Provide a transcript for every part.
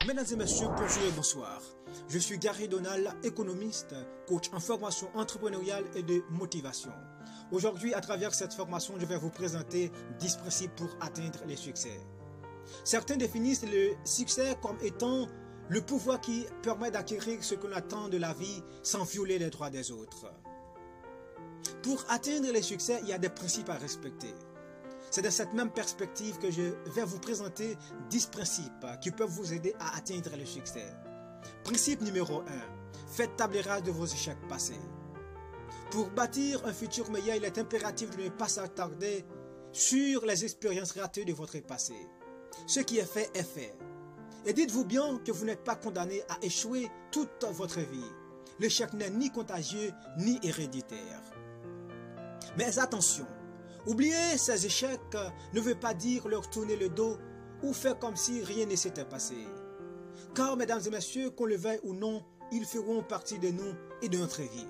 Mesdames et messieurs, bonjour et bonsoir. Je suis Gary Donald, économiste, coach en formation entrepreneuriale et de motivation. Aujourd'hui, à travers cette formation, je vais vous présenter 10 principes pour atteindre les succès. Certains définissent le succès comme étant le pouvoir qui permet d'acquérir ce qu'on attend de la vie sans violer les droits des autres. Pour atteindre les succès, il y a des principes à respecter. C'est dans cette même perspective que je vais vous présenter 10 principes qui peuvent vous aider à atteindre le succès. Principe numéro 1. Faites table rase de vos échecs passés. Pour bâtir un futur meilleur, il est impératif de ne pas s'attarder sur les expériences ratées de votre passé. Ce qui est fait est fait. Et dites-vous bien que vous n'êtes pas condamné à échouer toute votre vie. L'échec n'est ni contagieux ni héréditaire. Mais attention! Oublier ces échecs ne veut pas dire leur tourner le dos ou faire comme si rien ne s'était passé. Car, mesdames et messieurs, qu'on le veuille ou non, ils feront partie de nous et de notre vie.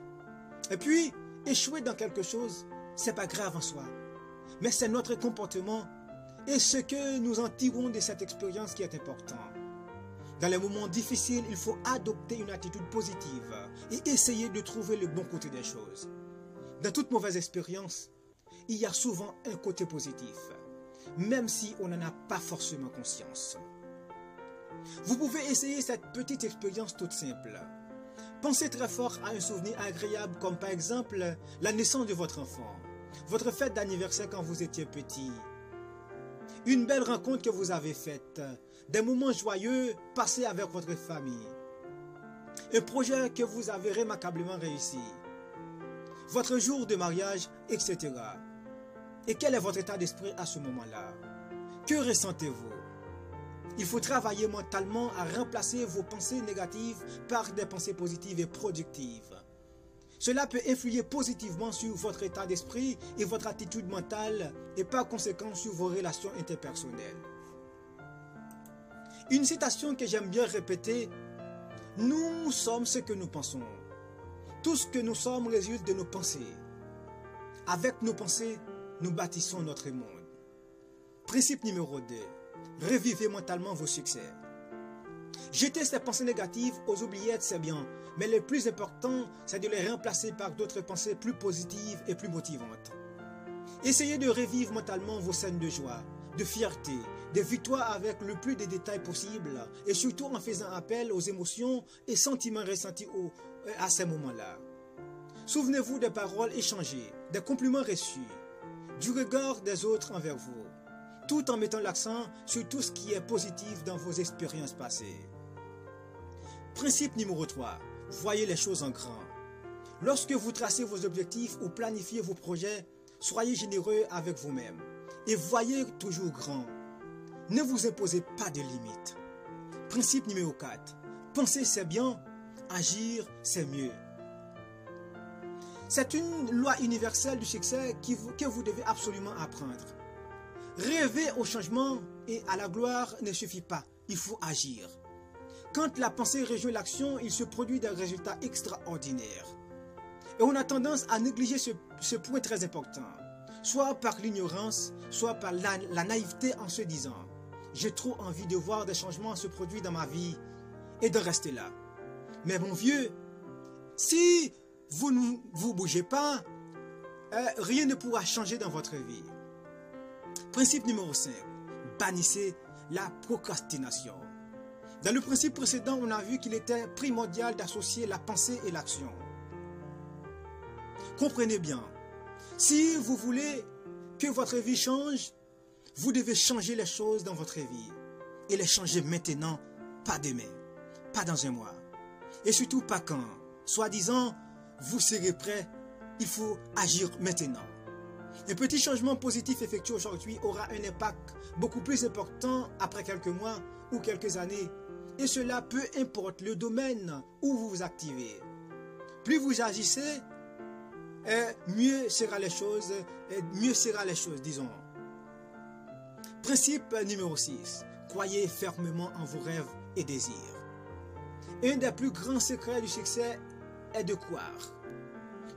Et puis, échouer dans quelque chose, c'est pas grave en soi. Mais c'est notre comportement et ce que nous en tirons de cette expérience qui est important. Dans les moments difficiles, il faut adopter une attitude positive et essayer de trouver le bon côté des choses. Dans toute mauvaise expérience, il y a souvent un côté positif, même si on n'en a pas forcément conscience. Vous pouvez essayer cette petite expérience toute simple. Pensez très fort à un souvenir agréable comme par exemple la naissance de votre enfant, votre fête d'anniversaire quand vous étiez petit, une belle rencontre que vous avez faite, des moments joyeux passés avec votre famille, un projet que vous avez remarquablement réussi, votre jour de mariage, etc. Et quel est votre état d'esprit à ce moment-là? Que ressentez-vous? Il faut travailler mentalement à remplacer vos pensées négatives par des pensées positives et productives. Cela peut influer positivement sur votre état d'esprit et votre attitude mentale et par conséquent sur vos relations interpersonnelles. Une citation que j'aime bien répéter: nous sommes ce que nous pensons. Tout ce que nous sommes résulte de nos pensées. Avec nos pensées, nous bâtissons notre monde. Principe numéro 2. Revivez mentalement vos succès. Jeter ces pensées négatives aux oubliettes, c'est bien, mais le plus important, c'est de les remplacer par d'autres pensées plus positives et plus motivantes. Essayez de revivre mentalement vos scènes de joie, de fierté, de victoire avec le plus de détails possible et surtout en faisant appel aux émotions et sentiments ressentis à ces moments-là. Souvenez-vous des paroles échangées, des compliments reçus, du regard des autres envers vous, tout en mettant l'accent sur tout ce qui est positif dans vos expériences passées. Principe numéro 3. Voyez les choses en grand. Lorsque vous tracez vos objectifs ou planifiez vos projets, soyez généreux avec vous-même et voyez toujours grand. Ne vous imposez pas de limites. Principe numéro 4. Penser c'est bien, agir c'est mieux. C'est une loi universelle du succès que vous devez absolument apprendre. Rêver au changement et à la gloire ne suffit pas, il faut agir. Quand la pensée rejoint l'action, il se produit des résultats extraordinaires. Et on a tendance à négliger ce point très important, soit par l'ignorance, soit par la naïveté en se disant « J'ai trop envie de voir des changements se produire dans ma vie et de rester là. » Mais mon vieux, si vous ne vous bougez pas, rien ne pourra changer dans votre vie. Principe numéro 5. Bannissez la procrastination. Dans le principe précédent, on a vu qu'il était primordial d'associer la pensée et l'action. Comprenez bien, si vous voulez que votre vie change, vous devez changer les choses dans votre vie. Et les changer maintenant, pas demain, pas dans un mois. Et surtout pas quand, soi-disant, vous serez prêt, il faut agir maintenant. Un petit changement positif effectué aujourd'hui aura un impact beaucoup plus important après quelques mois ou quelques années. Et cela peu importe le domaine où vous vous activez. Plus vous agissez, mieux seront les choses, disons. Principe numéro 6. Croyez fermement en vos rêves et désirs. Un des plus grands secrets du succès est de croire.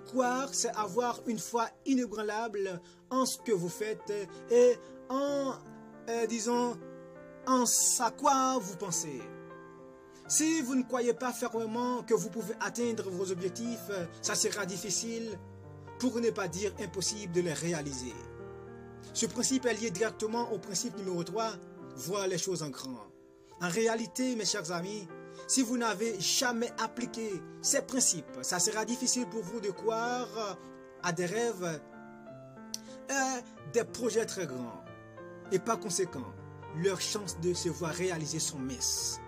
Croire, c'est avoir une foi inébranlable en ce que vous faites et en, en ce à quoi vous pensez. Si vous ne croyez pas fermement que vous pouvez atteindre vos objectifs, ça sera difficile, pour ne pas dire impossible de les réaliser. Ce principe est lié directement au principe numéro 3, voir les choses en grand. En réalité, mes chers amis, si vous n'avez jamais appliqué ces principes, ça sera difficile pour vous de croire à des rêves et des projets très grands. Et par conséquent, leurs chances de se voir réaliser sont minces.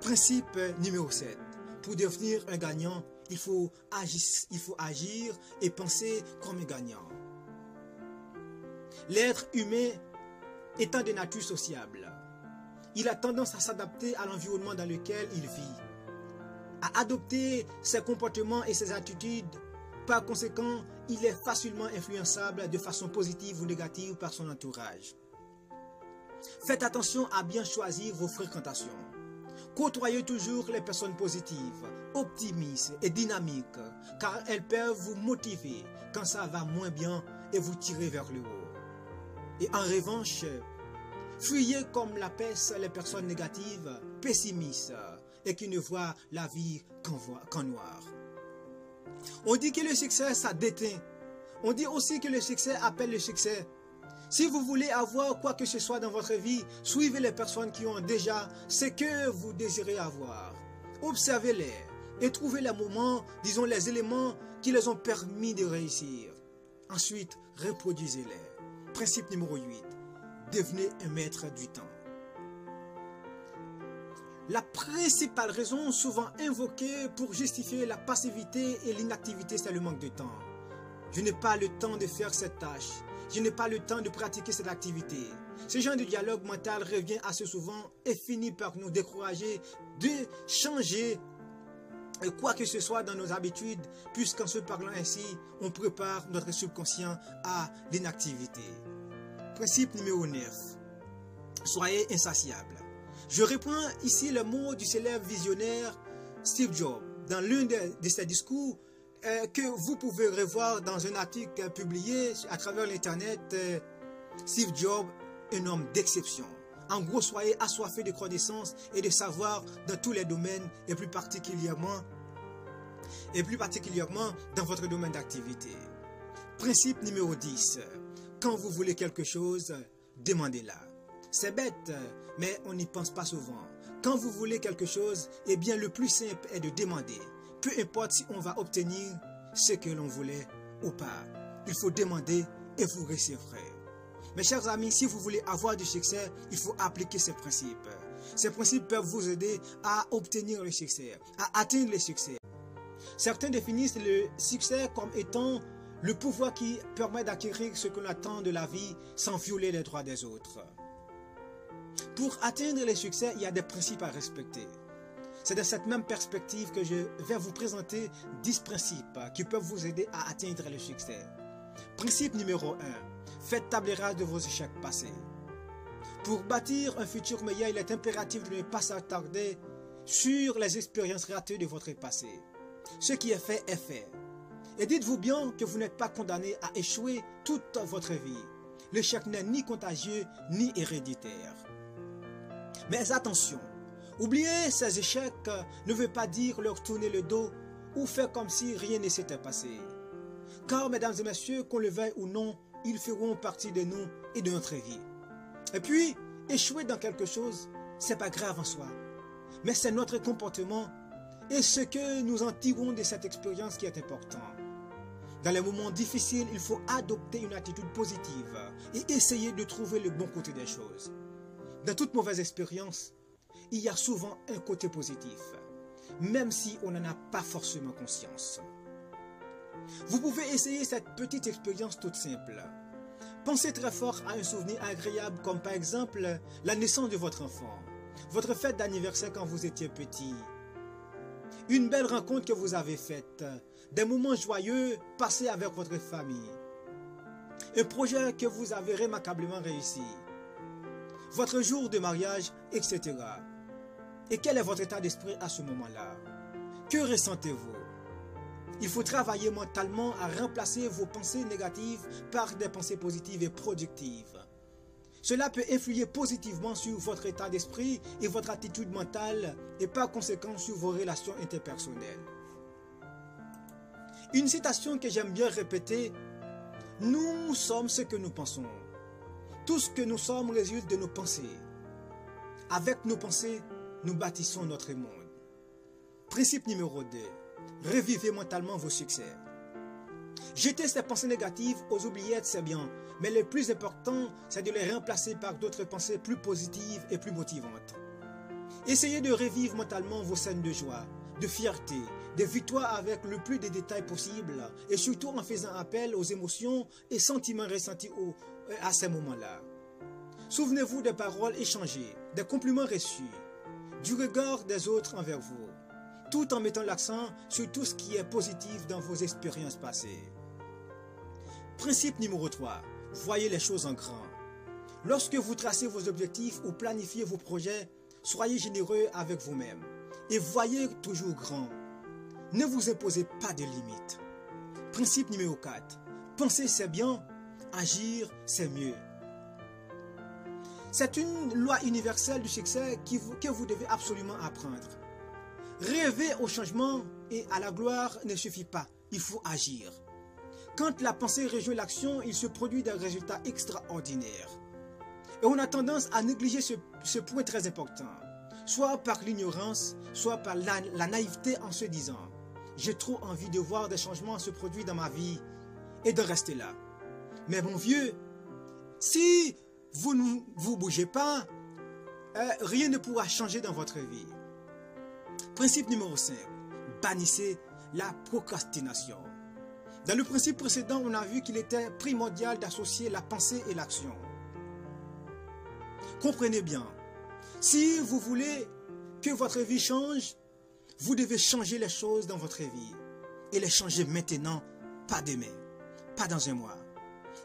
Principe numéro 7. Pour devenir un gagnant, il faut agir et penser comme un gagnant. L'être humain étant de nature sociable, il a tendance à s'adapter à l'environnement dans lequel il vit, à adopter ses comportements et ses attitudes. Par conséquent, il est facilement influençable de façon positive ou négative par son entourage. Faites attention à bien choisir vos fréquentations. Côtoyez toujours les personnes positives, optimistes et dynamiques, car elles peuvent vous motiver quand ça va moins bien et vous tirer vers le haut. Et en revanche, fuyez comme la peste les personnes négatives, pessimistes et qui ne voient la vie qu'en noir. On dit que le succès, ça déteint. On dit aussi que le succès appelle le succès. Si vous voulez avoir quoi que ce soit dans votre vie, suivez les personnes qui ont déjà ce que vous désirez avoir. Observez-les et trouvez les moments, disons les éléments qui les ont permis de réussir. Ensuite, reproduisez-les. Principe numéro 8. Devenez un maître du temps. La principale raison souvent invoquée pour justifier la passivité et l'inactivité, c'est le manque de temps. Je n'ai pas le temps de faire cette tâche. Je n'ai pas le temps de pratiquer cette activité. Ce genre de dialogue mental revient assez souvent et finit par nous décourager de changer quoi que ce soit dans nos habitudes, puisqu'en se parlant ainsi, on prépare notre subconscient à l'inactivité. Principe numéro 9. Soyez insatiable. Je reprends ici le mot du célèbre visionnaire Steve Jobs dans l'un de ses discours que vous pouvez revoir dans un article publié à travers l'internet. Steve Jobs, un homme d'exception. En gros, soyez assoiffés de connaissances et de savoir dans tous les domaines et plus particulièrement dans votre domaine d'activité. Principe numéro 10. Quand vous voulez quelque chose, demandez-la. C'est bête, mais on n'y pense pas souvent. Quand vous voulez quelque chose, eh bien le plus simple est de demander. Peu importe si on va obtenir ce que l'on voulait ou pas. Il faut demander et vous recevrez. Mes chers amis, si vous voulez avoir du succès, il faut appliquer ces principes. Ces principes peuvent vous aider à obtenir le succès, à atteindre le succès. Certains définissent le succès comme étant le pouvoir qui permet d'acquérir ce qu'on attend de la vie sans violer les droits des autres. Pour atteindre le succès, il y a des principes à respecter. C'est dans cette même perspective que je vais vous présenter 10 principes qui peuvent vous aider à atteindre le succès. Principe numéro 1. Faites table rase de vos échecs passés. Pour bâtir un futur meilleur, il est impératif de ne pas s'attarder sur les expériences ratées de votre passé. Ce qui est fait est fait. Et dites-vous bien que vous n'êtes pas condamné à échouer toute votre vie. L'échec n'est ni contagieux ni héréditaire. Mais attention, oublier ces échecs ne veut pas dire leur tourner le dos ou faire comme si rien ne s'était passé. Car, mesdames et messieurs, qu'on le veuille ou non, ils feront partie de nous et de notre vie. Et puis, échouer dans quelque chose, c'est pas grave en soi. Mais c'est notre comportement et ce que nous en tirons de cette expérience qui est important. Dans les moments difficiles, il faut adopter une attitude positive et essayer de trouver le bon côté des choses. Dans toute mauvaise expérience, il y a souvent un côté positif, même si on n'en a pas forcément conscience. Vous pouvez essayer cette petite expérience toute simple. Pensez très fort à un souvenir agréable comme par exemple la naissance de votre enfant, votre fête d'anniversaire quand vous étiez petit, une belle rencontre que vous avez faite, des moments joyeux passés avec votre famille, un projet que vous avez remarquablement réussi, votre jour de mariage, etc. Et quel est votre état d'esprit à ce moment-là? Que ressentez-vous? Il faut travailler mentalement à remplacer vos pensées négatives par des pensées positives et productives. Cela peut influer positivement sur votre état d'esprit et votre attitude mentale et par conséquent sur vos relations interpersonnelles. Une citation que j'aime bien répéter: nous sommes ce que nous pensons. Tout ce que nous sommes résulte de nos pensées. Avec nos pensées, nous bâtissons notre monde. Principe numéro 2. Revivez mentalement vos succès. Jeter ces pensées négatives aux oubliettes, c'est bien, mais le plus important, c'est de les remplacer par d'autres pensées plus positives et plus motivantes. Essayez de revivre mentalement vos scènes de joie, de fierté, de victoire avec le plus de détails possible et surtout en faisant appel aux émotions et sentiments ressentis à ces moments-là. Souvenez-vous des paroles échangées, des compliments reçus, du regard des autres envers vous, tout en mettant l'accent sur tout ce qui est positif dans vos expériences passées. Principe numéro 3. Voyez les choses en grand. Lorsque vous tracez vos objectifs ou planifiez vos projets, soyez généreux avec vous-même et voyez toujours grand. Ne vous imposez pas de limites. Principe numéro 4. Penser c'est bien, agir c'est mieux. C'est une loi universelle du succès que vous devez absolument apprendre. Rêver au changement et à la gloire ne suffit pas, il faut agir. Quand la pensée rejoint l'action, il se produit des résultats extraordinaires. Et on a tendance à négliger ce point très important, soit par l'ignorance, soit par la naïveté en se disant « J'ai trop envie de voir des changements se produire dans ma vie et de rester là. » Mais mon vieux, si vous ne vous bougez pas, rien ne pourra changer dans votre vie. Principe numéro 5. Bannissez la procrastination. Dans le principe précédent, on a vu qu'il était primordial d'associer la pensée et l'action. Comprenez bien, si vous voulez que votre vie change, vous devez changer les choses dans votre vie. Et les changer maintenant, pas demain, pas dans un mois.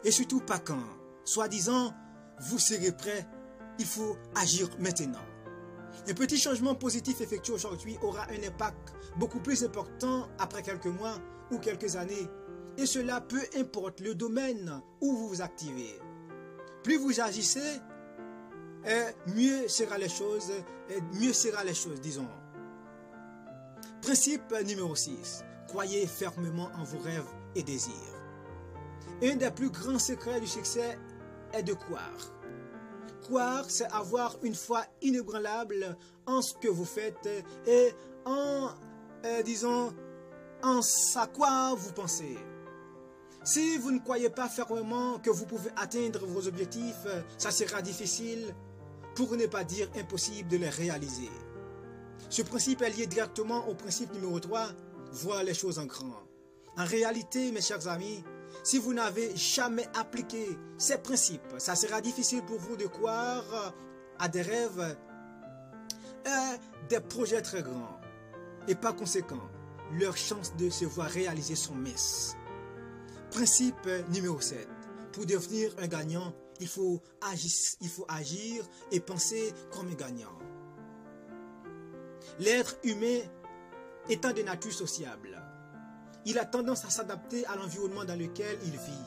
Et surtout pas quand, soi-disant, vous serez prêt, il faut agir maintenant. Un petit changement positif effectué aujourd'hui aura un impact beaucoup plus important après quelques mois ou quelques années. Et cela peu importe le domaine où vous vous activez. Plus vous agissez, mieux seront les choses, disons. Principe numéro 6. Croyez fermement en vos rêves et désirs. Un des plus grands secrets du succès est de croire. Croire, c'est avoir une foi inébranlable en ce que vous faites et en ce à quoi vous pensez. Si vous ne croyez pas fermement que vous pouvez atteindre vos objectifs, ça sera difficile, pour ne pas dire impossible, de les réaliser. Ce principe est lié directement au principe numéro 3, voir les choses en grand. En réalité, mes chers amis, si vous n'avez jamais appliqué ces principes, ça sera difficile pour vous de croire à des rêves et des projets très grands. Et par conséquent, leurs chances de se voir réaliser sont minces. Principe numéro 7. Pour devenir un gagnant, il faut agir et penser comme un gagnant. L'être humain étant de nature sociable, il a tendance à s'adapter à l'environnement dans lequel il vit,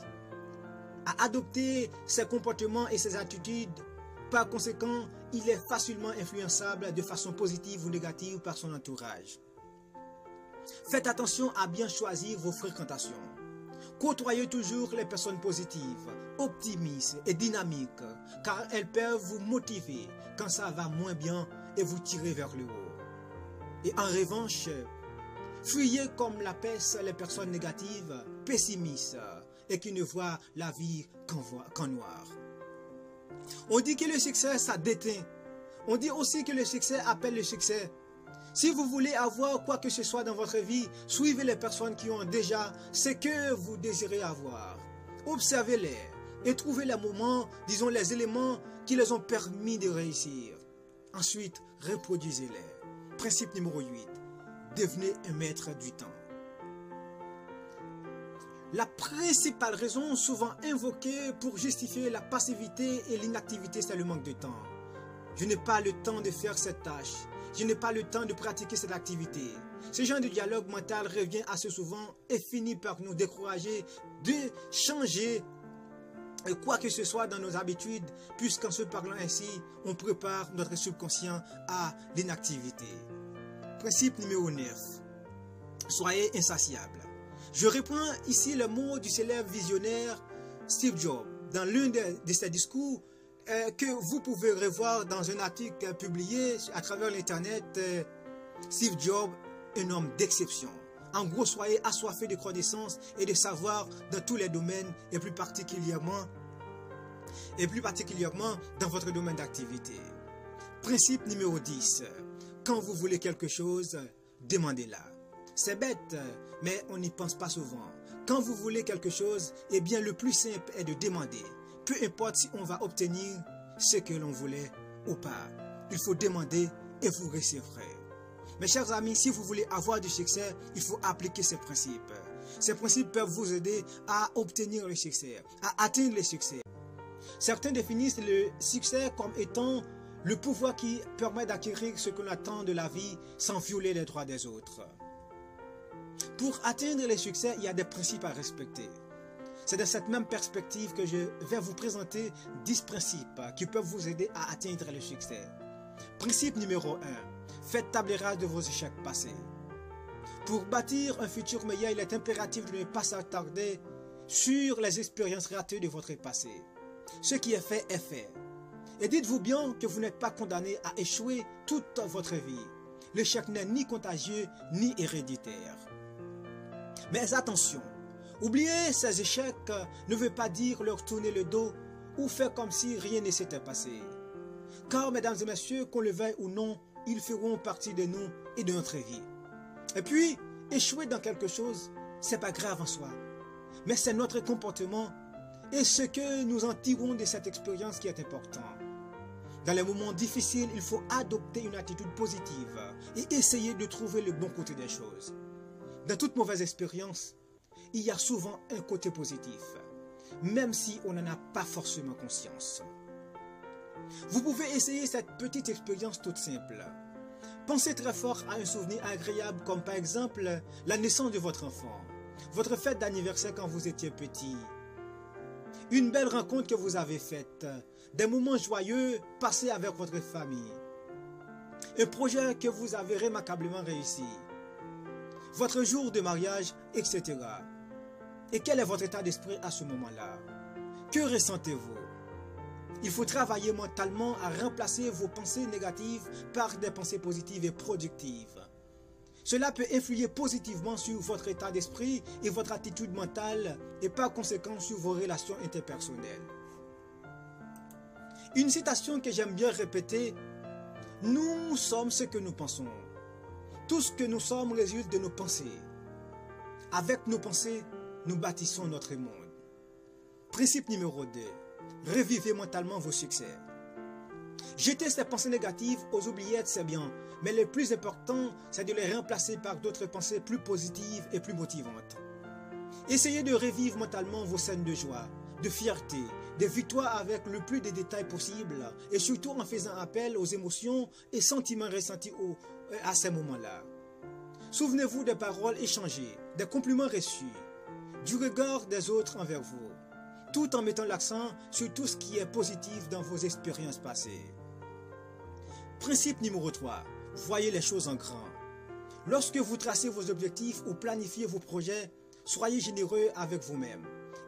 à adopter ses comportements et ses attitudes. Par conséquent, il est facilement influençable de façon positive ou négative par son entourage. Faites attention à bien choisir vos fréquentations. Côtoyez toujours les personnes positives, optimistes et dynamiques, car elles peuvent vous motiver quand ça va moins bien et vous tirer vers le haut. Et en revanche, fuyez comme la peste les personnes négatives, pessimistes et qui ne voient la vie qu'en noir. On dit que le succès, ça déteint. On dit aussi que le succès appelle le succès. Si vous voulez avoir quoi que ce soit dans votre vie, suivez les personnes qui ont déjà ce que vous désirez avoir. Observez-les et trouvez les moments, disons les éléments qui les ont permis de réussir. Ensuite, reproduisez-les. Principe numéro 8. Devenez un maître du temps. La principale raison souvent invoquée pour justifier la passivité et l'inactivité, c'est le manque de temps. Je n'ai pas le temps de faire cette tâche. Je n'ai pas le temps de pratiquer cette activité. Ce genre de dialogue mental revient assez souvent et finit par nous décourager de changer quoi que ce soit dans nos habitudes, puisqu'en se parlant ainsi, on prépare notre subconscient à l'inactivité. Principe numéro 9. Soyez insatiable. Je reprends ici le mot du célèbre visionnaire Steve Jobs dans l'un de ses discours que vous pouvez revoir dans un article publié à travers l'internet. Steve Jobs, un homme d'exception. En gros, soyez assoiffés de connaissances et de savoir dans tous les domaines et plus particulièrement dans votre domaine d'activité. Principe numéro 10. Quand vous voulez quelque chose, demandez-la. C'est bête, mais on n'y pense pas souvent. Quand vous voulez quelque chose, eh bien le plus simple est de demander. Peu importe si on va obtenir ce que l'on voulait ou pas. Il faut demander et vous recevrez. Mes chers amis, si vous voulez avoir du succès, il faut appliquer ces principes. Ces principes peuvent vous aider à obtenir le succès, à atteindre le succès. Certains définissent le succès comme étant le pouvoir qui permet d'acquérir ce que l'on attend de la vie sans violer les droits des autres. Pour atteindre le succès, il y a des principes à respecter. C'est dans cette même perspective que je vais vous présenter 10 principes qui peuvent vous aider à atteindre le succès. Principe numéro 1. Faites table rase de vos échecs passés. Pour bâtir un futur meilleur, il est impératif de ne pas s'attarder sur les expériences ratées de votre passé. Ce qui est fait est fait. Et dites-vous bien que vous n'êtes pas condamné à échouer toute votre vie. L'échec n'est ni contagieux ni héréditaire. Mais attention, oublier ces échecs ne veut pas dire leur tourner le dos ou faire comme si rien ne s'était passé. Car, mesdames et messieurs, qu'on le veuille ou non, ils feront partie de nous et de notre vie. Et puis, échouer dans quelque chose, c'est pas grave en soi. Mais c'est notre comportement et ce que nous en tirons de cette expérience qui est important. Dans les moments difficiles, il faut adopter une attitude positive et essayer de trouver le bon côté des choses. Dans toute mauvaise expérience, il y a souvent un côté positif, même si on n'en a pas forcément conscience. Vous pouvez essayer cette petite expérience toute simple. Pensez très fort à un souvenir agréable comme par exemple la naissance de votre enfant, votre fête d'anniversaire quand vous étiez petit, une belle rencontre que vous avez faite, des moments joyeux passés avec votre famille, un projet que vous avez remarquablement réussi, votre jour de mariage, etc. Et quel est votre état d'esprit à ce moment-là? Que ressentez-vous? Il faut travailler mentalement à remplacer vos pensées négatives par des pensées positives et productives. Cela peut influer positivement sur votre état d'esprit et votre attitude mentale et par conséquent sur vos relations interpersonnelles. Une citation que j'aime bien répéter: nous sommes ce que nous pensons. Tout ce que nous sommes résulte de nos pensées. Avec nos pensées, nous bâtissons notre monde. Principe numéro 2. Revivez mentalement vos succès. Jeter ces pensées négatives aux oubliettes, c'est bien, mais le plus important, c'est de les remplacer par d'autres pensées plus positives et plus motivantes. Essayez de revivre mentalement vos scènes de joie, de fierté, de victoire avec le plus de détails possible et surtout en faisant appel aux émotions et sentiments ressentis à ces moments-là. Souvenez-vous des paroles échangées, des compliments reçus, du regard des autres envers vous, tout en mettant l'accent sur tout ce qui est positif dans vos expériences passées. Principe numéro 3. Voyez les choses en grand. Lorsque vous tracez vos objectifs ou planifiez vos projets, soyez généreux avec vous-même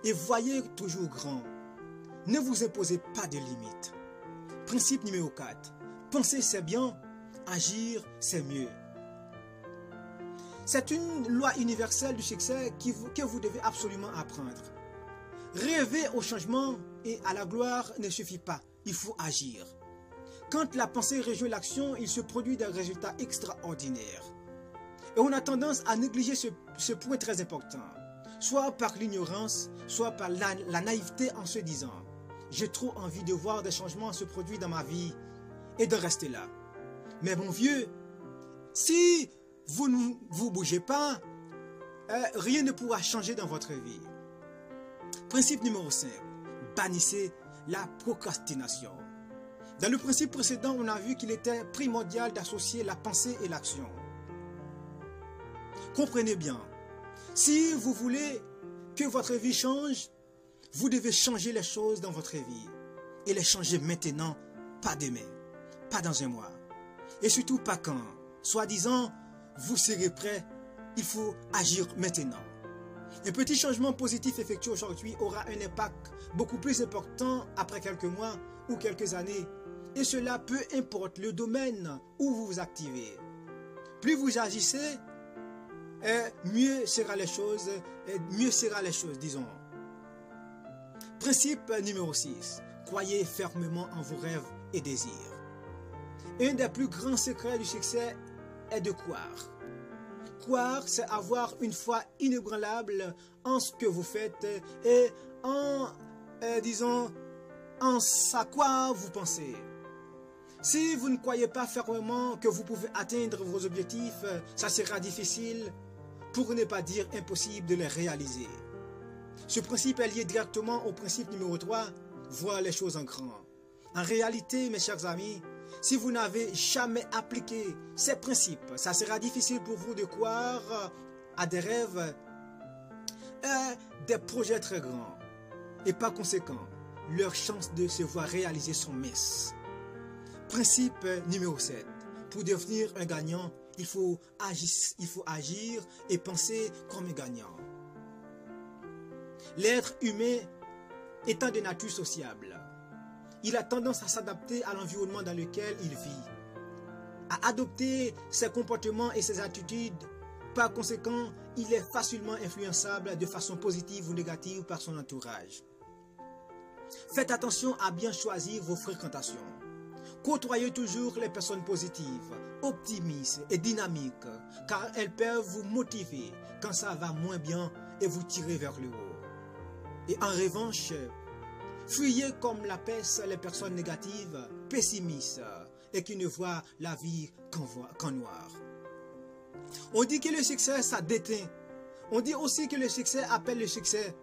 et voyez toujours grand. Ne vous imposez pas de limites. Principe numéro 4. Penser c'est bien, agir c'est mieux. C'est une loi universelle du succès que vous devez absolument apprendre. Rêver au changement et à la gloire ne suffit pas, il faut agir. Quand la pensée rejoint l'action, il se produit des résultats extraordinaires. Et on a tendance à négliger ce point très important, soit par l'ignorance, soit par la naïveté en se disant « J'ai trop envie de voir des changements se produire dans ma vie et de rester là. » Mais mon vieux, si vous ne vous bougez pas, rien ne pourra changer dans votre vie. Principe numéro 5. Bannissez la procrastination. Dans le principe précédent, on a vu qu'il était primordial d'associer la pensée et l'action. Comprenez bien, si vous voulez que votre vie change, Vous devez changer les choses dans votre vie. Et les changer maintenant, pas demain, pas dans un mois. Et surtout pas quand, soi-disant, vous serez prêt, il faut agir maintenant. Un petit changement positif effectué aujourd'hui aura un impact beaucoup plus important après quelques mois ou quelques années. Et cela peu importe le domaine où vous vous activez. Plus vous agissez, mieux sera les choses, disons. Principe numéro 6. Croyez fermement en vos rêves et désirs. Un des plus grands secrets du succès est de croire. Croire, c'est avoir une foi inébranlable en ce que vous faites et en à quoi vous pensez. Si vous ne croyez pas fermement que vous pouvez atteindre vos objectifs, ça sera difficile, pour ne pas dire impossible, de les réaliser. Ce principe est lié directement au principe numéro 3, voir les choses en grand. En réalité, mes chers amis, si vous n'avez jamais appliqué ces principes, ça sera difficile pour vous de croire à des rêves et des projets très grands. Et par conséquent, leurs chances de se voir réaliser sont minces. Principe numéro 7. Pour devenir un gagnant, il faut agir et penser comme un gagnant. L'être humain étant de nature sociable, il a tendance à s'adapter à l'environnement dans lequel il vit, à adopter ses comportements et ses attitudes. Par conséquent, il est facilement influençable de façon positive ou négative par son entourage. Faites attention à bien choisir vos fréquentations. Côtoyez toujours les personnes positives, optimistes et dynamiques, car elles peuvent vous motiver quand ça va moins bien et vous tirer vers le haut. Et en revanche, fuyez comme la peste les personnes négatives, pessimistes et qui ne voient la vie qu'en noir. On dit que le succès, ça déteint. On dit aussi que le succès appelle le succès.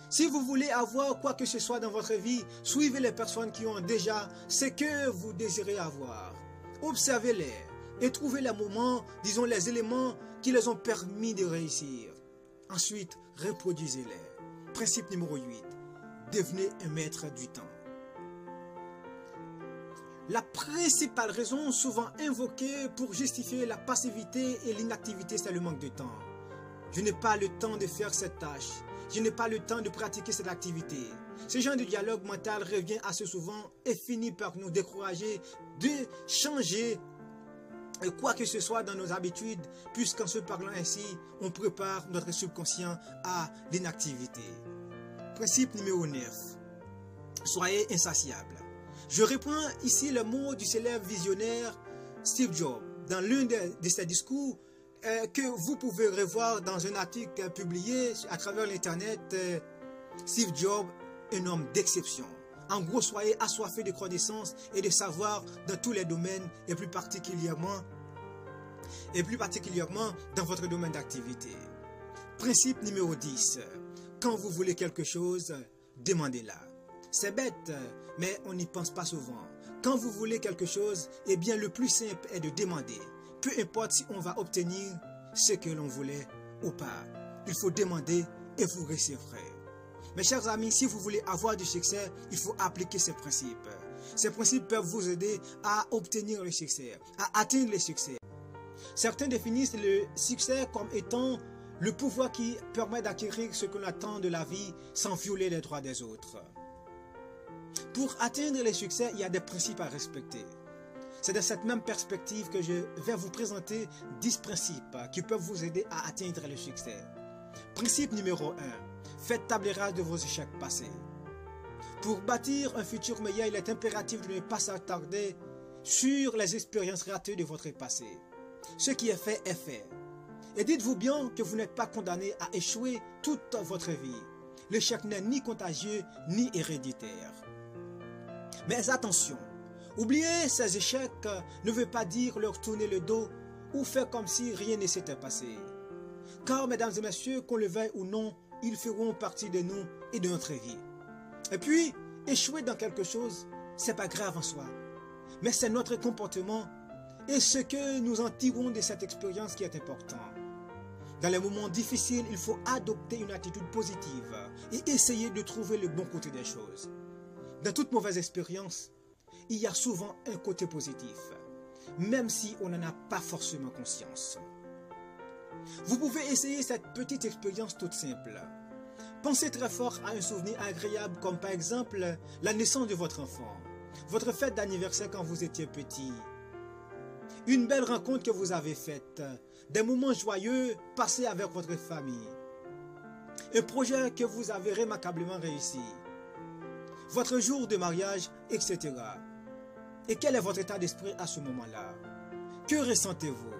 Si vous voulez avoir quoi que ce soit dans votre vie, suivez les personnes qui ont déjà ce que vous désirez avoir. Observez-les et trouvez les moments, disons les éléments qui les ont permis de réussir. Ensuite, reproduisez-les. Principe numéro 8. Devenez un maître du temps. La principale raison souvent invoquée pour justifier la passivité et l'inactivité, c'est le manque de temps. Je n'ai pas le temps de faire cette tâche. Je n'ai pas le temps de pratiquer cette activité. Ce genre de dialogue mental revient assez souvent et finit par nous décourager de changer quoi que ce soit dans nos habitudes, puisqu'en se parlant ainsi, on prépare notre subconscient à l'inactivité. Principe numéro 9. Soyez insatiable. Je reprends ici le mot du célèbre visionnaire Steve Jobs dans l'un de ses discours que vous pouvez revoir dans un article publié à travers l'internet. Steve Jobs, un homme d'exception. En gros, soyez assoiffés de connaissances et de savoir dans tous les domaines et plus particulièrement dans votre domaine d'activité. Principe numéro 10. Quand vous voulez quelque chose, demandez-la. C'est bête, mais on n'y pense pas souvent. Quand vous voulez quelque chose, eh bien le plus simple est de demander. Peu importe si on va obtenir ce que l'on voulait ou pas. Il faut demander et vous recevrez. Mes chers amis, si vous voulez avoir du succès, il faut appliquer ces principes. Ces principes peuvent vous aider à obtenir le succès, à atteindre le succès. Certains définissent le succès comme étant le pouvoir qui permet d'acquérir ce qu'on attend de la vie sans violer les droits des autres. Pour atteindre le succès, il y a des principes à respecter. C'est dans cette même perspective que je vais vous présenter 10 principes qui peuvent vous aider à atteindre le succès. Principe numéro 1. Faites table rase de vos échecs passés. Pour bâtir un futur meilleur, il est impératif de ne pas s'attarder sur les expériences ratées de votre passé. Ce qui est fait est fait. Et dites-vous bien que vous n'êtes pas condamné à échouer toute votre vie. L'échec n'est ni contagieux ni héréditaire. Mais attention, oublier ces échecs ne veut pas dire leur tourner le dos ou faire comme si rien ne s'était passé. Car, mesdames et messieurs, qu'on le veuille ou non, ils feront partie de nous et de notre vie. Et puis, échouer dans quelque chose, c'est pas grave en soi. Mais c'est notre comportement et ce que nous en tirons de cette expérience qui est important. Dans les moments difficiles, il faut adopter une attitude positive et essayer de trouver le bon côté des choses. Dans toute mauvaise expérience, il y a souvent un côté positif, même si on n'en a pas forcément conscience. Vous pouvez essayer cette petite expérience toute simple. Pensez très fort à un souvenir agréable comme par exemple la naissance de votre enfant, votre fête d'anniversaire quand vous étiez petit, une belle rencontre que vous avez faite, des moments joyeux passés avec votre famille, un projet que vous avez remarquablement réussi, votre jour de mariage, etc. Et quel est votre état d'esprit à ce moment-là? Que ressentez-vous?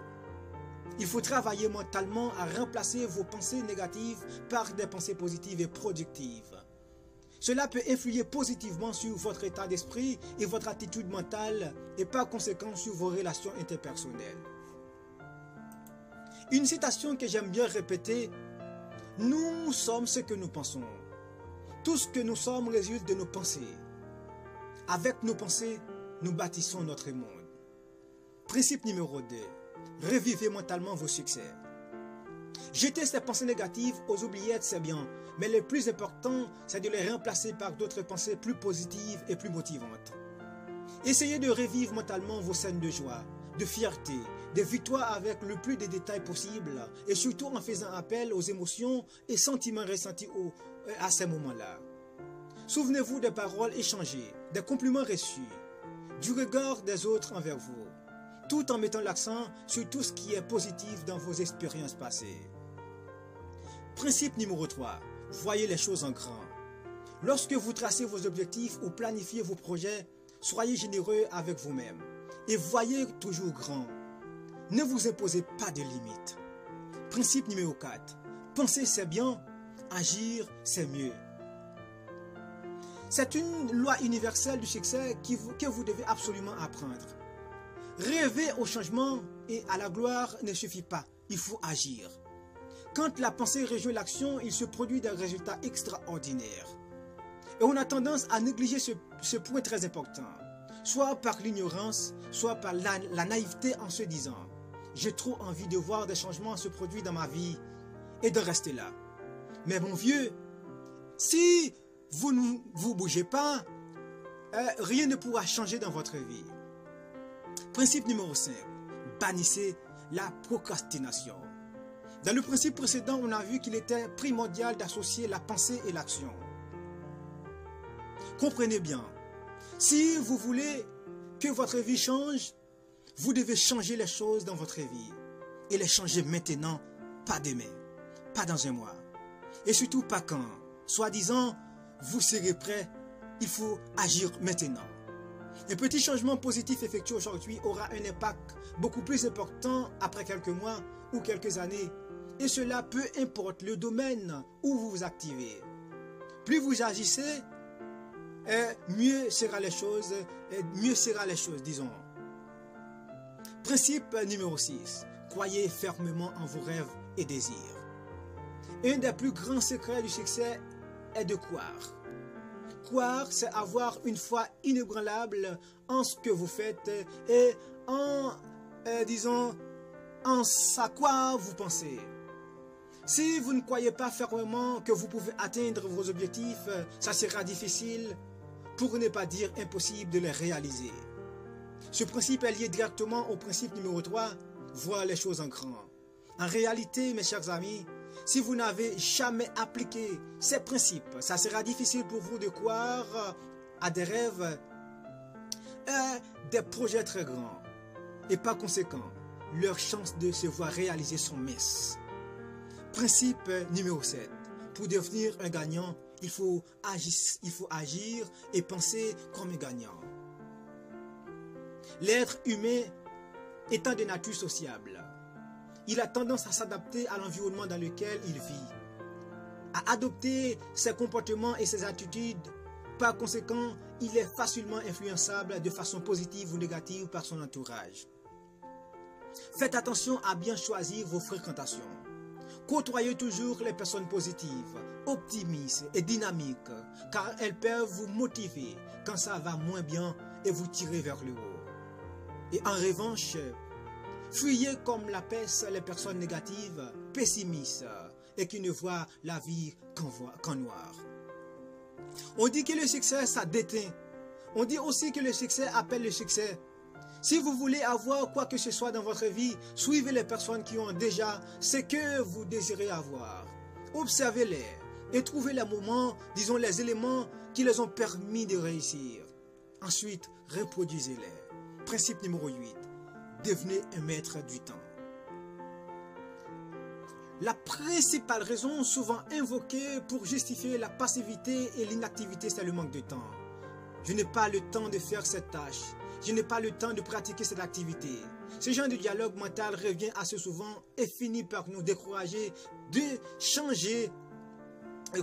Il faut travailler mentalement à remplacer vos pensées négatives par des pensées positives et productives. Cela peut influer positivement sur votre état d'esprit et votre attitude mentale et par conséquent sur vos relations interpersonnelles. Une citation que j'aime bien répéter: nous sommes ce que nous pensons. Tout ce que nous sommes résulte de nos pensées. Avec nos pensées, nous bâtissons notre monde. Principe numéro 2. Revivez mentalement vos succès. Jeter ces pensées négatives aux oubliettes, c'est bien, mais le plus important, c'est de les remplacer par d'autres pensées plus positives et plus motivantes. Essayez de revivre mentalement vos scènes de joie, de fierté, de victoires avec le plus de détails possible et surtout en faisant appel aux émotions et sentiments ressentis à ces moments-là. Souvenez-vous des paroles échangées, des compliments reçus, du regard des autres envers vous, tout en mettant l'accent sur tout ce qui est positif dans vos expériences passées. Principe numéro 3. Voyez les choses en grand. Lorsque vous tracez vos objectifs ou planifiez vos projets, soyez généreux avec vous-même et voyez toujours grand. Ne vous imposez pas de limites. Principe numéro 4. Penser c'est bien, agir c'est mieux. C'est une loi universelle du succès que vous devez absolument apprendre. Rêver au changement et à la gloire ne suffit pas, il faut agir. Quand la pensée rejoint l'action, il se produit des résultats extraordinaires. Et on a tendance à négliger ce point très important, soit par l'ignorance, soit par la naïveté en se disant « J'ai trop envie de voir des changements se produire dans ma vie et de rester là. » Mais mon vieux, si vous ne vous bougez pas, rien ne pourra changer dans votre vie. Principe numéro 5. Bannissez la procrastination. Dans le principe précédent, on a vu qu'il était primordial d'associer la pensée et l'action. Comprenez bien, si vous voulez que votre vie change, vous devez changer les choses dans votre vie. Et les changer maintenant, pas demain, pas dans un mois. Et surtout pas quand, soi-disant, vous serez prêt, il faut agir maintenant. Un petit changement positif effectué aujourd'hui aura un impact beaucoup plus important après quelques mois ou quelques années. Et cela peu importe le domaine où vous vous activez. Plus vous agissez, mieux seront les choses, disons. Principe numéro 6. Croyez fermement en vos rêves et désirs. Un des plus grands secrets du succès est de croire. Croire, c'est avoir une foi inébranlable en ce que vous faites et en à quoi vous pensez. Si vous ne croyez pas fermement que vous pouvez atteindre vos objectifs, ça sera difficile, pour ne pas dire impossible de les réaliser. Ce principe est lié directement au principe numéro 3, voir les choses en grand. En réalité, mes chers amis, si vous n'avez jamais appliqué ces principes, ça sera difficile pour vous de croire à des rêves et des projets très grands. Et par conséquent, leurs chances de se voir réaliser sont minces. Principe numéro 7. Pour devenir un gagnant, il faut agir et penser comme un gagnant. L'être humain étant de nature sociable, il a tendance à s'adapter à l'environnement dans lequel il vit, à adopter ses comportements et ses attitudes. Par conséquent, il est facilement influençable de façon positive ou négative par son entourage. Faites attention à bien choisir vos fréquentations. Côtoyez toujours les personnes positives, optimistes et dynamiques, car elles peuvent vous motiver quand ça va moins bien et vous tirer vers le haut. Et en revanche, Fuyez comme la peste les personnes négatives, pessimistes et qui ne voient la vie qu'en noir. On dit que le succès, ça déteint. On dit aussi que le succès appelle le succès. Si vous voulez avoir quoi que ce soit dans votre vie, suivez les personnes qui ont déjà ce que vous désirez avoir. Observez-les et trouvez les moments, disons les éléments qui les ont permis de réussir. Ensuite, reproduisez-les. Principe numéro 8. Devenez un maître du temps. La principale raison souvent invoquée pour justifier la passivité et l'inactivité, c'est le manque de temps. Je n'ai pas le temps de faire cette tâche. Je n'ai pas le temps de pratiquer cette activité. Ce genre de dialogue mental revient assez souvent et finit par nous décourager de changer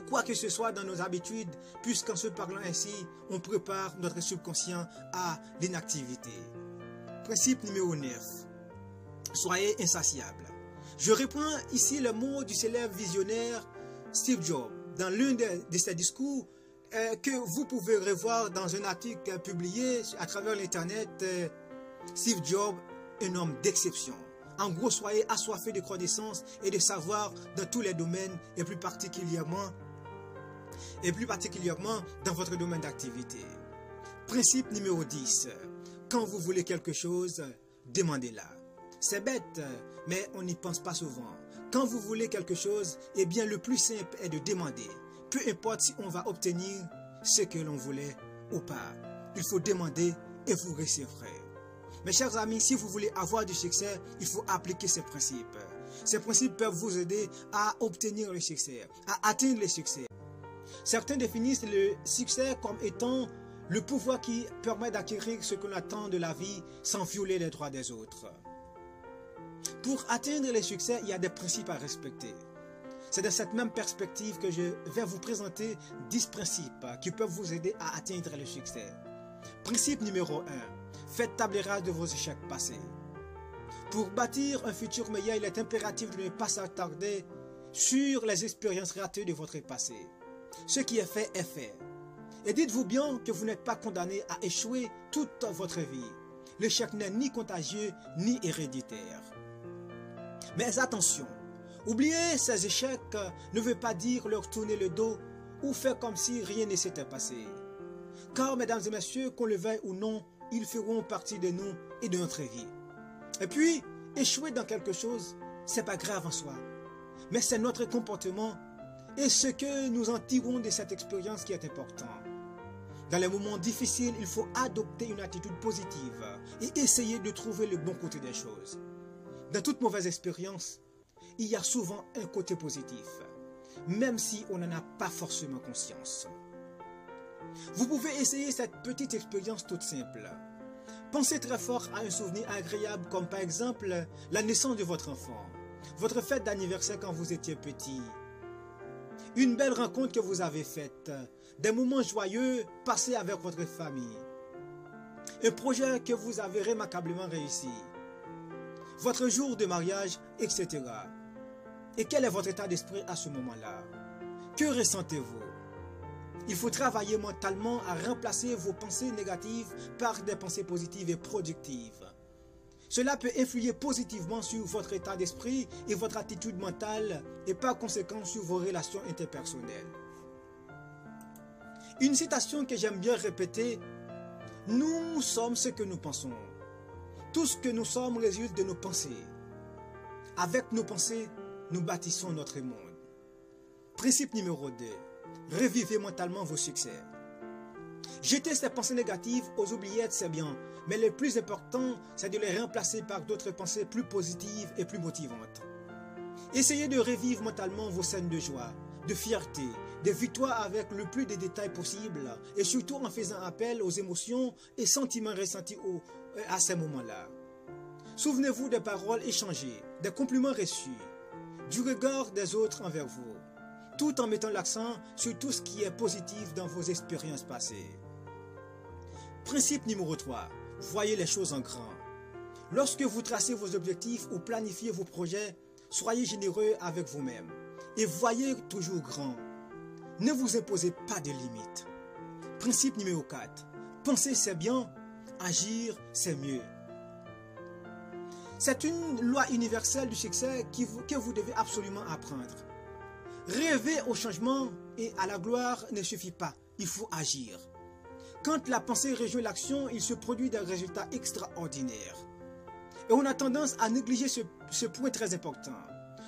quoi que ce soit dans nos habitudes, puisqu'en se parlant ainsi, on prépare notre subconscient à l'inactivité. Principe numéro 9. Soyez insatiable. Je reprends ici le mot du célèbre visionnaire Steve Jobs dans l'un de ses discours que vous pouvez revoir dans un article publié à travers l'internet. Steve Jobs, un homme d'exception. En gros, soyez assoiffés de connaissances et de savoir dans tous les domaines et plus particulièrement dans votre domaine d'activité. Principe numéro 10. Quand vous voulez quelque chose, demandez-la. C'est bête, mais on n'y pense pas souvent. Quand vous voulez quelque chose, eh bien le plus simple est de demander. Peu importe si on va obtenir ce que l'on voulait ou pas. Il faut demander et vous recevrez. Mes chers amis, si vous voulez avoir du succès, il faut appliquer ces principes. Ces principes peuvent vous aider à obtenir le succès, à atteindre le succès. Certains définissent le succès comme étant le pouvoir qui permet d'acquérir ce qu'on attend de la vie sans violer les droits des autres. Pour atteindre le succès, il y a des principes à respecter. C'est dans cette même perspective que je vais vous présenter 10 principes qui peuvent vous aider à atteindre le succès. Principe numéro 1. Faites table rase de vos échecs passés. Pour bâtir un futur meilleur, il est impératif de ne pas s'attarder sur les expériences ratées de votre passé. Ce qui est fait est fait. Et dites-vous bien que vous n'êtes pas condamné à échouer toute votre vie. L'échec n'est ni contagieux ni héréditaire. Mais attention, oublier ces échecs ne veut pas dire leur tourner le dos ou faire comme si rien ne s'était passé. Car, mesdames et messieurs, qu'on le veuille ou non, ils feront partie de nous et de notre vie. Et puis, échouer dans quelque chose, c'est pas grave en soi. Mais c'est notre comportement et ce que nous en tirons de cette expérience qui est important. Dans les moments difficiles, il faut adopter une attitude positive et essayer de trouver le bon côté des choses. Dans toute mauvaise expérience, il y a souvent un côté positif, même si on n'en a pas forcément conscience. Vous pouvez essayer cette petite expérience toute simple. Pensez très fort à un souvenir agréable comme par exemple la naissance de votre enfant, votre fête d'anniversaire quand vous étiez petit, une belle rencontre que vous avez faite, des moments joyeux passés avec votre famille, un projet que vous avez remarquablement réussi, votre jour de mariage, etc. Et quel est votre état d'esprit à ce moment-là? Que ressentez-vous? Il faut travailler mentalement à remplacer vos pensées négatives par des pensées positives et productives. Cela peut influer positivement sur votre état d'esprit et votre attitude mentale et par conséquent sur vos relations interpersonnelles. Une citation que j'aime bien répéter: nous sommes ce que nous pensons. Tout ce que nous sommes résulte de nos pensées. Avec nos pensées, nous bâtissons notre monde. Principe numéro 2. Revivez mentalement vos succès. Jeter ces pensées négatives aux oubliettes, c'est bien, mais le plus important, c'est de les remplacer par d'autres pensées plus positives et plus motivantes. Essayez de revivre mentalement vos scènes de joie, de fierté, de victoire avec le plus de détails possible et surtout en faisant appel aux émotions et sentiments ressentis à ces moments-là. Souvenez-vous des paroles échangées, des compliments reçus, du regard des autres envers vous, tout en mettant l'accent sur tout ce qui est positif dans vos expériences passées. Principe numéro 3. Voyez les choses en grand. Lorsque vous tracez vos objectifs ou planifiez vos projets, soyez généreux avec vous-même et voyez toujours grand. Ne vous imposez pas de limites. Principe numéro 4. Penser c'est bien, agir c'est mieux. C'est une loi universelle du succès que vous devez absolument apprendre. Rêver au changement et à la gloire ne suffit pas, il faut agir. Quand la pensée rejoint l'action, il se produit des résultats extraordinaires. Et on a tendance à négliger ce point très important,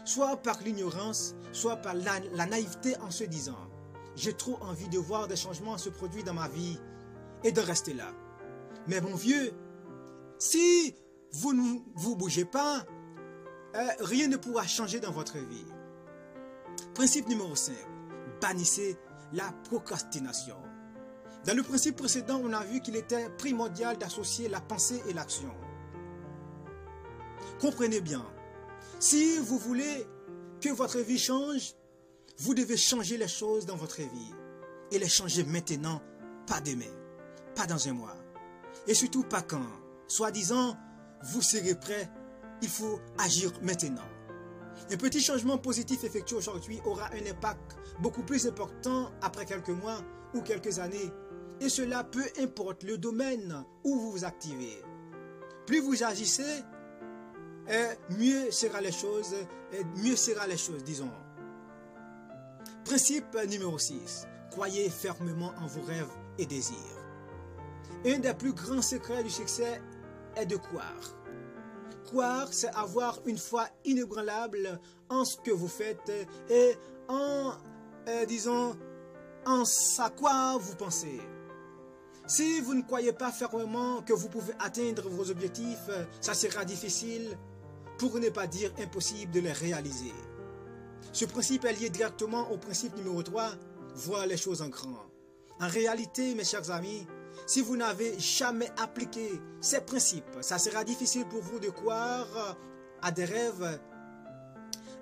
soit par l'ignorance, soit par la naïveté en se disant « J'ai trop envie de voir des changements se produire dans ma vie et de rester là. » Mais mon vieux, si vous ne vous bougez pas, rien ne pourra changer dans votre vie. Principe numéro 5. Bannissez la procrastination. Dans le principe précédent, on a vu qu'il était primordial d'associer la pensée et l'action. Comprenez bien, si vous voulez que votre vie change, vous devez changer les choses dans votre vie. Et les changer maintenant, pas demain, pas dans un mois. Et surtout pas quand, soi-disant, vous serez prêt, il faut agir maintenant. Un petit changement positif effectué aujourd'hui aura un impact beaucoup plus important après quelques mois ou quelques années. Et cela peu importe le domaine où vous vous activez. Plus vous agissez, mieux seront les choses, disons. Principe numéro 6. Croyez fermement en vos rêves et désirs. Un des plus grands secrets du succès est de croire. Croire, c'est avoir une foi inébranlable en ce que vous faites et en à quoi vous pensez. Si vous ne croyez pas fermement que vous pouvez atteindre vos objectifs, ça sera difficile, pour ne pas dire impossible de les réaliser. Ce principe est lié directement au principe numéro 3, voir les choses en grand. En réalité, mes chers amis, si vous n'avez jamais appliqué ces principes, ça sera difficile pour vous de croire à des rêves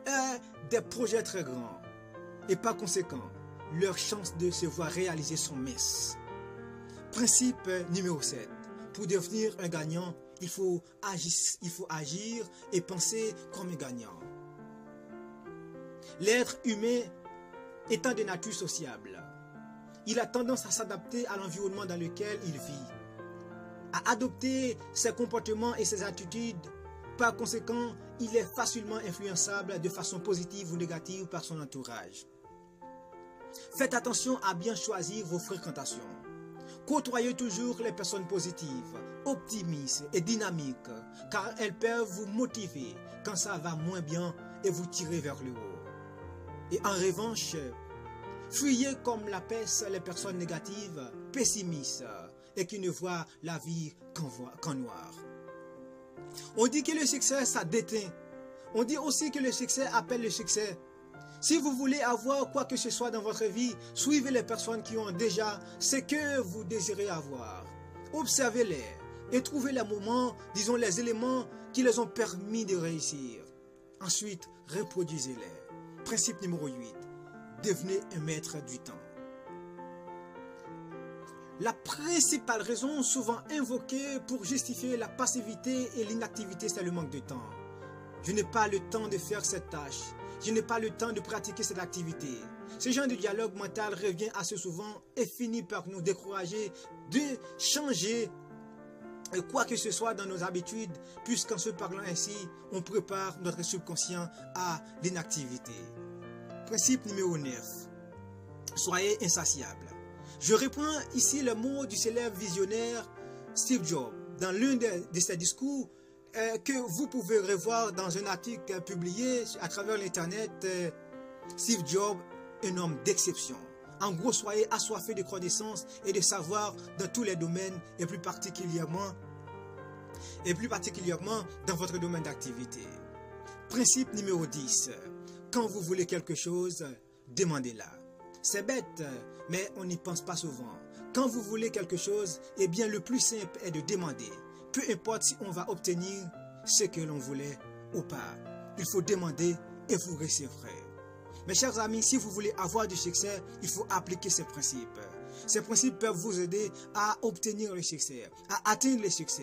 et des projets très grands. Et par conséquent, leurs chances de se voir réaliser sont minces. Principe numéro 7. Pour devenir un gagnant, il faut agir et penser comme un gagnant. L'être humain étant de nature sociable, il a tendance à s'adapter à l'environnement dans lequel il vit, à adopter ses comportements et ses attitudes. Par conséquent, il est facilement influençable de façon positive ou négative par son entourage. Faites attention à bien choisir vos fréquentations. Côtoyez toujours les personnes positives, optimistes et dynamiques, car elles peuvent vous motiver quand ça va moins bien et vous tirer vers le haut. Et en revanche, fuyez comme la peste les personnes négatives, pessimistes et qui ne voient la vie qu'en noir. On dit que le succès, ça déteint. On dit aussi que le succès appelle le succès. Si vous voulez avoir quoi que ce soit dans votre vie, suivez les personnes qui ont déjà ce que vous désirez avoir. Observez-les et trouvez les moments, disons les éléments qui les ont permis de réussir. Ensuite, reproduisez-les. Principe numéro 8. Devenez un maître du temps. La principale raison souvent invoquée pour justifier la passivité et l'inactivité, c'est le manque de temps. Je n'ai pas le temps de faire cette tâche. Je n'ai pas le temps de pratiquer cette activité. Ce genre de dialogue mental revient assez souvent et finit par nous décourager de changer quoi que ce soit dans nos habitudes, puisqu'en se parlant ainsi, on prépare notre subconscient à l'inactivité. Principe numéro 9. Soyez insatiable. Je reprends ici le mot du célèbre visionnaire Steve Jobs dans l'un de ses discours que vous pouvez revoir dans un article publié à travers l'internet. Steve Jobs, un homme d'exception. En gros, soyez assoiffés de connaissances et de savoir dans tous les domaines et plus particulièrement dans votre domaine d'activité. Principe numéro 10. Quand vous voulez quelque chose, demandez-la. C'est bête, mais on n'y pense pas souvent. Quand vous voulez quelque chose, eh bien le plus simple est de demander. Peu importe si on va obtenir ce que l'on voulait ou pas. Il faut demander et vous recevrez. Mes chers amis, si vous voulez avoir du succès, il faut appliquer ces principes. Ces principes peuvent vous aider à obtenir le succès, à atteindre le succès.